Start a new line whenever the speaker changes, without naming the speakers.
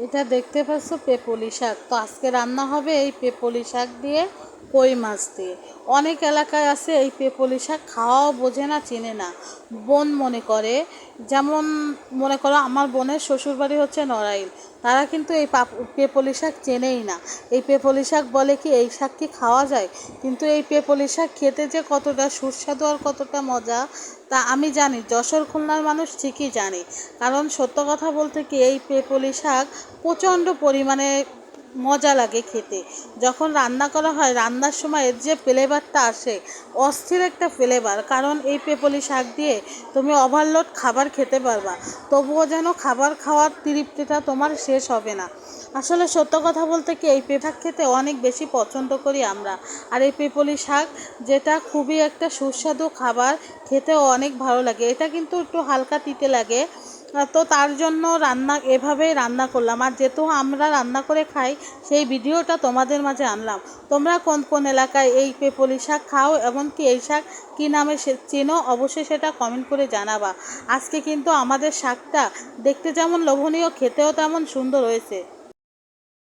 এটা দেখতে পাচ্ছ পেপলি শাক। তো আজকে রান্না হবে এই পেপলি শাক দিয়ে, কই মাছ দিয়ে। অনেক এলাকায় আছে এই পেপলি শাক খাওয়াও বোঝে না, চিনে না। বোন মনে করে, যেমন মনে করো আমার বোনের শ্বশুরবাড়ি হচ্ছে নড়াইল, তারা কিন্তু এই পেপলি শাক চেনেই না। এই পেপলি শাক বলে কি এই শাক কি খাওয়া যায়? কিন্তু এই পেপলি শাক খেতে যে কতটা সুস্বাদু আর কতটা মজা তা আমি জানি, যশোর খুলনার মানুষ ঠিকই জানে। কারণ সত্য কথা বলতে কি এই পেপলি শাক প্রচণ্ড পরিমাণে মজা লাগে খেতে। যখন রান্না করা হয়, রান্নার সময় এর যে ফ্লেভারটা আসে, অস্থির একটা ফ্লেভার। কারণ এই পেপলি শাক দিয়ে তুমি ওভারলোড খাবার খেতে পারবা, তবুও যেন খাবার খাওয়ার তৃপ্তিটা তোমার শেষ হবে না। আসলে সত্য কথা বলতে কি এই শাক খেতে অনেক বেশি পছন্দ করি আমরা। আর এই পেপলি শাক যেটা খুবই একটা সুস্বাদু খাবার, খেতেও অনেক ভালো লাগে। এটা কিন্তু একটু হালকা তিতে লাগে, তো তার জন্য এভাবেই রান্না করলাম। আর যেহেতু আমরা রান্না করে খাই, সেই ভিডিওটা তোমাদের মাঝে আনলাম। তোমরা কোন কোন এলাকায় এই পেপলি শাক খাও, এমনকি এই শাক কী নামে চেনো, অবশ্যই সেটা কমেন্ট করে জানাবা। আজকে কিন্তু আমাদের শাকটা দেখতে যেমন লোভনীয়, খেতেও তেমন সুন্দর হয়েছে।